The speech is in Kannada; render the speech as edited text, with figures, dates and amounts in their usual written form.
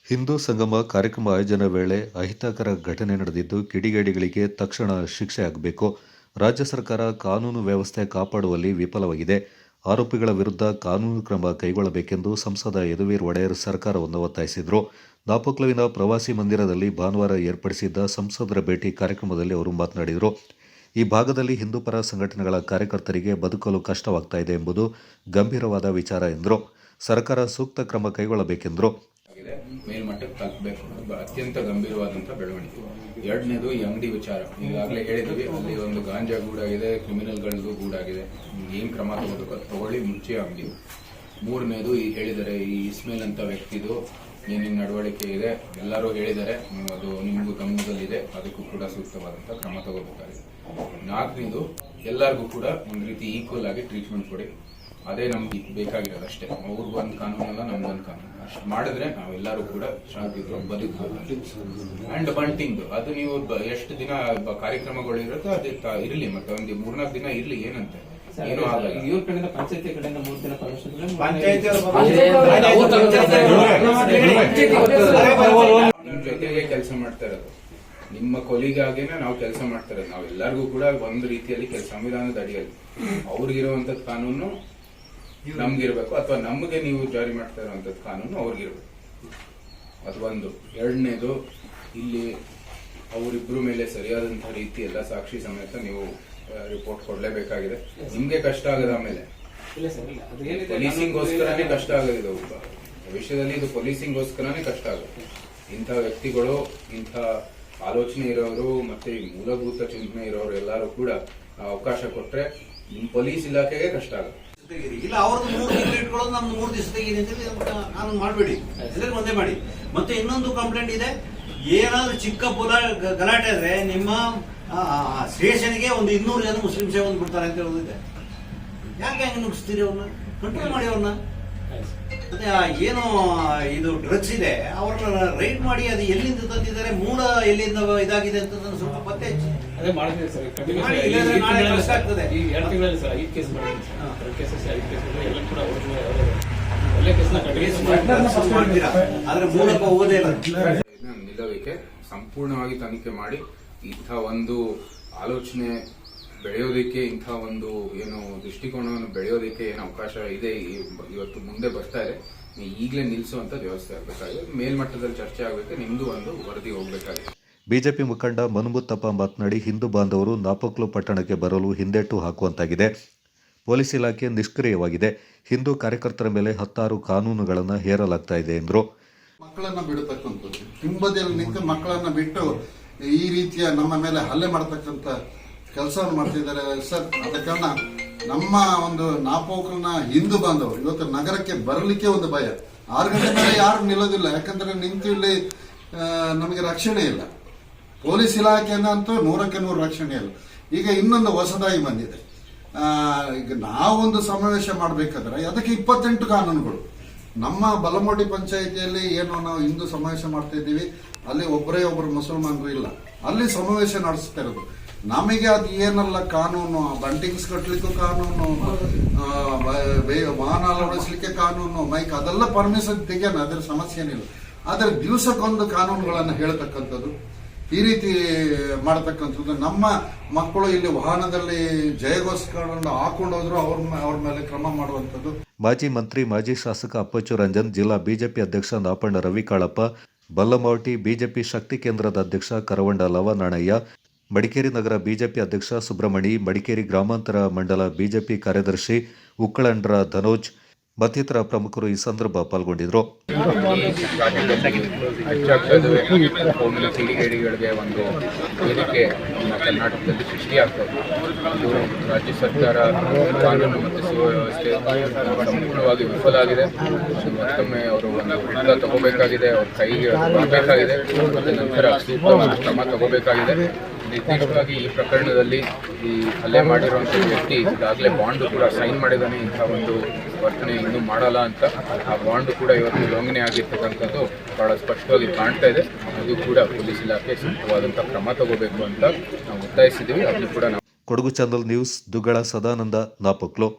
ಹಿಂದೂ ಸಂಗಮ ಕಾರ್ಯಕ್ರಮ ಆಯೋಜನೆ ವೇಳೆ ಅಹಿತಕರ ಘಟನೆ ನಡೆದಿದ್ದು, ಕಿಡಿಗೇಡಿಗಳಿಗೆ ತಕ್ಷಣ ಶಿಕ್ಷೆಯಾಗಬೇಕು. ರಾಜ್ಯ ಸರ್ಕಾರ ಕಾನೂನು ವ್ಯವಸ್ಥೆ ಕಾಪಾಡುವಲ್ಲಿ ವಿಫಲವಾಗಿದೆ. ಆರೋಪಿಗಳ ವಿರುದ್ಧ ಕಾನೂನು ಕ್ರಮ ಕೈಗೊಳ್ಳಬೇಕೆಂದು ಸಂಸದ ಯದುವೀರ್ ಒಡೆಯರ್ ಸರ್ಕಾರವನ್ನು ಒತ್ತಾಯಿಸಿದರು. ನಾಪೋಕ್ಲುವಿನ ಪ್ರವಾಸಿ ಮಂದಿರದಲ್ಲಿ ಭಾನುವಾರ ಏರ್ಪಡಿಸಿದ್ದ ಸಂಸದರ ಭೇಟಿ ಕಾರ್ಯಕ್ರಮದಲ್ಲಿ ಅವರು ಮಾತನಾಡಿದರು. ಈ ಭಾಗದಲ್ಲಿ ಹಿಂದೂಪರ ಸಂಘಟನೆಗಳ ಕಾರ್ಯಕರ್ತರಿಗೆ ಬದುಕಲು ಕಷ್ಟವಾಗ್ತಾ ಇದೆ ಎಂಬುದು ಗಂಭೀರವಾದ ವಿಚಾರ ಎಂದರು. ಸರ್ಕಾರ ಸೂಕ್ತ ಕ್ರಮ ಕೈಗೊಳ್ಳಬೇಕೆಂದರು. ಮೇಲ್ಮಟ್ಟಕ್ಕೆ ತಲುಪಬೇಕು, ಅತ್ಯಂತ ಗಂಭೀರವಾದಂಥ ಬೆಳವಣಿಗೆ. ಎರಡನೇದು ಈ ಅಂಗಡಿ ವಿಚಾರ, ಈಗಾಗಲೇ ಹೇಳಿದ್ವಿ, ಅಲ್ಲಿ ಒಂದು ಗಾಂಜಾ ಗೂಡಾಗಿದೆ, ಕ್ರಿಮಿನಲ್ಗಳದ್ದು ಗೂಡಾಗಿದೆ. ಏನು ಕ್ರಮ ತಗೋಬೇಕು ಅದು ತಗೊಳ್ಳಿ, ಮುಚ್ಚಿ ಅಂಗಡಿ. ಮೂರನೇದು ಈ ಹೇಳಿದರೆ ಈ ಇಸ್ಮೇಲ್ ಅಂತ ವ್ಯಕ್ತಿದು ಏನೇನು ನಡವಳಿಕೆ ಇದೆ ಎಲ್ಲರೂ ಹೇಳಿದ್ದಾರೆ, ಅದು ನಿಮಗೂ ಗಮನದಲ್ಲಿದೆ, ಅದಕ್ಕೂ ಕೂಡ ಸೂಕ್ತವಾದಂಥ ಕ್ರಮ ತಗೋಬೇಕಾಗಿದೆ. ನಾಲ್ಕನೇದು ಎಲ್ಲರಿಗೂ ಕೂಡ ಒಂದು ರೀತಿ ಈಕ್ವಲ್ ಆಗಿ ಟ್ರೀಟ್ಮೆಂಟ್ ಕೊಡಿ. ಅದೇ ನಮ್ಗೆ ಬೇಕಾಗಿರೋದು ಅಷ್ಟೇ. ಅವ್ರಿಗೆ ಒಂದು ಕಾನೂನಲ್ಲ, ನಮ್ಗೊಂದು ಕಾನೂನು. ಅಷ್ಟು ಮಾಡಿದ್ರೆ ನಾವೆಲ್ಲರೂ ಕೂಡ ಶಾಂತಿದ್ರು ಬದುಕಬಹುದು. ಅಂಡ್ ಬಂಟಿಂಗ್ ಅದು ನೀವು ಎಷ್ಟು ದಿನ ಕಾರ್ಯಕ್ರಮಗಳು ಇರುತ್ತೋ ಅದೇ ಇರಲಿ, ಮತ್ತೆ ಒಂದು 3-4 ದಿನ ಇರ್ಲಿ, ಏನಂತೆ ಏನೂ ಆಗಲ್ಲ. ಇವ್ರ ಕಡೆಯಿಂದ ಪಂಚಾಯತಿ ಕಡೆಯಿಂದ 3 ದಿನ ಪರ್ಮಿಷನ್ ನಿಮ್ ಜೊತೆಗೆ ಕೆಲಸ ಮಾಡ್ತಾ ಇರೋದು, ನಿಮ್ಮ ಕೊಲಿಗಾಗಿನೇ ನಾವು ಕೆಲಸ ಮಾಡ್ತಾ ಇರೋದು. ನಾವೆಲ್ಲರಿಗೂ ಕೂಡ ಒಂದು ರೀತಿಯಲ್ಲಿ ಸಂವಿಧಾನದ ಅಡಿಯಲ್ಲಿ ಅವ್ರಿಗಿರುವಂತದ್ದು ಕಾನೂನು ನಮ್ಗಿರ್ಬೇಕು, ಅಥವಾ ನಮಗೆ ನೀವು ಜಾರಿ ಮಾಡ್ತಾ ಇರುವಂತದ್ದು ಕಾನೂನು ಅವ್ರಿಗಿರ್ಬೇಕು. ಅದು ಒಂದು. ಎರಡನೇದು, ಇಲ್ಲಿ ಅವರಿಬ್ಬರ ಮೇಲೆ ಸರಿಯಾದಂತಹ ರೀತಿ ಎಲ್ಲ ಸಾಕ್ಷಿ ಸಮೇತ ನೀವು ರಿಪೋರ್ಟ್ ಕೊಡ್ಲೇಬೇಕಾಗಿದೆ. ನಿಮ್ಗೆ ಕಷ್ಟ ಆಗದ ಆಮೇಲೆ ಪೊಲೀಸಿಂಗ್ಗೋಸ್ಕರನೇ ಕಷ್ಟ ಆಗೋದಿದೆ. ಭವಿಷ್ಯದಲ್ಲಿ ಇದು ಪೊಲೀಸಿಂಗ್ಗೋಸ್ಕರನೇ ಕಷ್ಟ ಆಗುತ್ತೆ. ಇಂಥ ವ್ಯಕ್ತಿಗಳು, ಇಂಥ ಆಲೋಚನೆ ಇರೋರು, ಮತ್ತೆ ಈ ಮೂಲಭೂತ ಚಿಂತನೆ ಇರೋರು ಎಲ್ಲರೂ ಕೂಡ ಅವಕಾಶ ಕೊಟ್ರೆ ನಿಮ್ ಪೊಲೀಸ್ ಇಲಾಖೆಗೆ ಕಷ್ಟ ಆಗುತ್ತೆ. ಇಲ್ಲ, ಅವ್ರದ್ದು 3 ತಿಂಗಳು ಇಟ್ಕೊಳ್ಳೋದು, ನಮ್ದು 3 ದಿವಸ ತೆಗೀರಿ ಅಂತೇಳಿ ಕಾನೂನು ಮಾಡಬೇಡಿ, ಎಲ್ಲರಿಗೂ ಒಂದೇ ಮಾಡಿ. ಮತ್ತೆ ಇನ್ನೊಂದು ಕಂಪ್ಲೇಂಟ್ ಇದೆ, ಏನಾದ್ರೂ ಚಿಕ್ಕ ಗಲಾಟೆ ಆದ್ರೆ ನಿಮ್ಮ ಸ್ಟೇಷನ್ಗೆ ಒಂದು 200 ಜನ ಮುಸ್ಲಿಂ ಸೇವೆ ಬಿಡ್ತಾರೆ ಅಂತ ಹೇಳೋದಿದೆ. ಯಾಕೆ ಹಂಗೆ ನುಗ್ಸ್ತೀರಿ ಅವ್ರನ್ನ? ಕಂಟ್ರೋಲ್ ಮಾಡಿ ಅವ್ರನ್ನ. ಮತ್ತೆ ಏನು ಇದು ಡ್ರಗ್ಸ್ ಇದೆ, ಅವ್ರನ್ನ ರೈಡ್ ಮಾಡಿ ಅದು ಎಲ್ಲಿಂದ ತಂದಿದ್ದಾರೆ, ಮೂಲ ಎಲ್ಲಿಂದ ಇದಾಗಿದೆ ಅಂತ ಸ್ವಲ್ಪ ಪತ್ತೆ ಹಚ್ಚಿ. ಅದೇ ಮಾಡಿದ್ರೆ ಸರ್, ಆಗ್ತದೆ. ಈ 2 ತಿಂಗಳಲ್ಲಿ ಸರ್ 5 ಕೇಸ್ ಮಾಡಿದ್ದೀನಿ ಸರ್. 2 ಕೇಸಸ್ 5 ಕೇಸ್ ಎಲ್ಲ ಕೂಡ ಒಳ್ಳೆ ಕೇಸ್ನ ಮಾಡ್ತೀರಾ, ಆದ್ರೆ ಮೂಲಕ ಹೋಗೋದೇ ಇಲ್ಲ. ನಿಲ್ಲೋದಕ್ಕೆ ಸಂಪೂರ್ಣವಾಗಿ ತನಿಖೆ ಮಾಡಿ ಇಂಥ ಒಂದು ಆಲೋಚನೆ ಬೆಳೆಯೋದಕ್ಕೆ, ಇಂಥ ಒಂದು ಏನು ದೃಷ್ಟಿಕೋನವನ್ನು ಬೆಳೆಯೋದಕ್ಕೆ ಏನು ಅವಕಾಶ ಇದೆ ಇವತ್ತು ಮುಂದೆ ಬರ್ತಾ ಇದೆ, ಈಗಲೇ ನಿಲ್ಲಿಸುವಂತ ವ್ಯವಸ್ಥೆ ಆಗಬೇಕಾಗಿದೆ. ಮೇಲ್ಮಟ್ಟದಲ್ಲಿ ಚರ್ಚೆ ಆಗಬೇಕು, ನಿಮ್ದು ಒಂದು ವರದಿ ಹೋಗಬೇಕಾಗಿದೆ. ಬಿಜೆಪಿ ಮುಖಂಡ ಮನುಮುತ್ತಪ್ಪ ಮಾತನಾಡಿ, ಹಿಂದೂ ಬಾಂಧವರು ನಾಪೋಕ್ಲು ಪಟ್ಟಣಕ್ಕೆ ಬರಲು ಹಿಂದೇಟು ಹಾಕುವಂತಾಗಿದೆ. ಪೊಲೀಸ್ ಇಲಾಖೆ ನಿಷ್ಕ್ರಿಯವಾಗಿದೆ. ಹಿಂದೂ ಕಾರ್ಯಕರ್ತರ ಮೇಲೆ 10 ಕಾನೂನುಗಳನ್ನು ಹೇರಲಾಗ್ತಾ ಇದೆ ಎಂದರು. ಮಕ್ಕಳನ್ನ ಬಿಡತಕ್ಕಂಥದ್ದು, ಹಿಂಬದಿಯಲ್ಲಿ ನಿಂತು ಮಕ್ಕಳನ್ನ ಬಿಟ್ಟು ಈ ರೀತಿಯ ನಮ್ಮ ಮೇಲೆ ಹಲ್ಲೆ ಮಾಡತಕ್ಕಂಥ ಕೆಲಸವನ್ನು ಮಾಡ್ತಿದ್ದಾರೆ ಸರ್. ಆದ ಕಾರಣ ನಮ್ಮ ಒಂದು ನಾಪೋಕ್ಲನ ಹಿಂದೂ ಬಾಂಧವರು ಇವತ್ತು ನಗರಕ್ಕೆ ಬರಲಿಕ್ಕೆ ಒಂದು ಭಯ. 6 ಗಂಟೆ ಮೇಲೆ ಯಾರು ನಿಲ್ಲೋದಿಲ್ಲ, ಯಾಕಂದ್ರೆ ನಿಂತು ಇಲ್ಲಿ ನಮಗೆ ರಕ್ಷಣೆ ಇಲ್ಲ. ಪೊಲೀಸ್ ಇಲಾಖೆಯಿಂದ ಅಂತೂ 100ಕ್ಕೆ 100 ರಕ್ಷಣೆ ಇಲ್ಲ. ಈಗ ಇನ್ನೊಂದು ಹೊಸದಾಗಿ ಬಂದಿದೆ, ಈಗ ನಾವೊಂದು ಸಮಾವೇಶ ಮಾಡಬೇಕಾದ್ರೆ ಅದಕ್ಕೆ 28 ಕಾನೂನುಗಳು. ನಮ್ಮ ಬಲಮೋಡಿ ಪಂಚಾಯಿತಿಯಲ್ಲಿ ಏನು ನಾವು ಹಿಂದೂ ಸಮಾವೇಶ ಮಾಡ್ತಾ ಇದ್ದೀವಿ, ಅಲ್ಲಿ ಒಬ್ಬರು ಮುಸಲ್ಮಾನರು ಇಲ್ಲ, ಅಲ್ಲಿ ಸಮಾವೇಶ ನಡೆಸ್ತಾ ಇರೋದು. ನಮಗೆ ಅದು ಏನಲ್ಲ ಕಾನೂನು, ಬಂಟಿಂಗ್ಸ್ ಕಟ್ಟಲಿಕ್ಕೂ ಕಾನೂನು, ವಾಹನ ಅಳವಡಿಸಲಿಕ್ಕೆ ಕಾನೂನು, ಮೈಕ್ ಅದೆಲ್ಲ ಪರ್ಮಿಷನ್ ತೆಗೆಯೋಣ, ಅದರ ಸಮಸ್ಯೆ ಏನಿಲ್ಲ. ಆದರೆ ದಿವಸಕ್ಕೊಂದು ಕಾನೂನುಗಳನ್ನು ಹೇಳ್ತಕ್ಕಂಥದ್ದು, ಈ ರೀತಿ ಮಾಡತಕ್ಕಂಥದ್ದು. ನಮ್ಮ ಮಕ್ಕಳು ಇಲ್ಲಿ ವಾಹನದಲ್ಲಿ ಜಯಗೋಸ್ಕರ ಹಾಕೊಂಡು ಹೋದ್ರು ಅವ್ರ ಮೇಲೆ ಕ್ರಮ ಮಾಡುವಂಥದ್ದು. ಮಾಜಿ ಮಂತ್ರಿ, ಮಾಜಿ ಶಾಸಕ ಅಪ್ಪಚ್ಚು ರಂಜನ್, ಜಿಲ್ಲಾ ಬಿಜೆಪಿ ಅಧ್ಯಕ್ಷ ನಾಪಣ್ಣ ರವಿಕಾಳಪ್ಪ, ಬಲ್ಲಮಾವಟಿ ಬಿಜೆಪಿ ಶಕ್ತಿ ಕೇಂದ್ರದ ಅಧ್ಯಕ್ಷ ಕರವಂಡ ಲವನಾಣಯ್ಯ, ಮಡಿಕೇರಿ ನಗರ ಬಿಜೆಪಿ ಅಧ್ಯಕ್ಷ ಸುಬ್ರಹ್ಮಣಿ, ಮಡಿಕೇರಿ ಗ್ರಾಮಾಂತರ ಮಂಡಲ ಬಿಜೆಪಿ ಕಾರ್ಯದರ್ಶಿ ಉಕ್ಕಳಂಡ್ರ ಧನೋಜ್ ಮತ್ತಿತರ ಪ್ರಮುಖರು ಈ ಸಂದರ್ಭ ಪಾಲ್ಗೊಂಡಿದ್ದರು. ಕಿಡಿಗೇಡಿಗಳಿಗೆ ಒಂದು ವೇದಿಕೆ ಕರ್ನಾಟಕದಲ್ಲಿ ಸೃಷ್ಟಿಯಾಗ್ತದೆ. ರಾಜ್ಯ ಸರ್ಕಾರ ಕಾನೂನು ಮತ್ತು ಸುವ್ಯವಸ್ಥೆ ಸಂಪೂರ್ಣವಾಗಿ ವಿಫಲ ಆಗಿದೆ. ಮತ್ತೊಮ್ಮೆ ಅವರು ಒಂದು ಹಿಡಿತ ತಗೋಬೇಕಾಗಿದೆ, ಅವ್ರ ಕೈಗೆ ಬರಬೇಕಾಗಿದೆ, ಮತ್ತು ನಂತರ ಸೂಕ್ತ ಕ್ರಮ ತಗೋಬೇಕಾಗಿದೆ. ನಿರ್ದಿಷ್ಟವಾಗಿ ಈ ಪ್ರಕರಣದಲ್ಲಿ ಈ ಹಲ್ಲೆ ಮಾಡಿರುವಂಥ ವ್ಯಕ್ತಿ ಈಗಾಗಲೇ ಬಾಂಡ್ ಕೂಡ ಸೈನ್ ಮಾಡಿದ್ದಾನೆ. ಇಂಥ ಒಂದು ವರ್ತನೆ ಇನ್ನೂ ಮಾಡಲ್ಲ ಅಂತ ಆ ಬಾಂಡ್ ಕೂಡ ಇವತ್ತು ಉಲ್ಲಂಘನೆ ಆಗಿರ್ತಕ್ಕಂಥದ್ದು ಬಹಳ ಸ್ಪಷ್ಟವಾಗಿ ಕಾಣ್ತಾ ಇದೆ. ಅದು ಕೂಡ ಪೊಲೀಸ್ ಇಲಾಖೆ ಸೂಕ್ತವಾದಂಥ ಕ್ರಮ ತಗೋಬೇಕು ಅಂತ ನಾವು ಒತ್ತಾಯಿಸಿದ್ದೀವಿ. ಅದನ್ನು ಕೂಡ ನಾವು ಕೊಡಗು ಚಾನಲ್ ನ್ಯೂಸ್, ದುಗ್ಗಳ ಸದಾನಂದ, ನಾಪೋಕ್ಲು.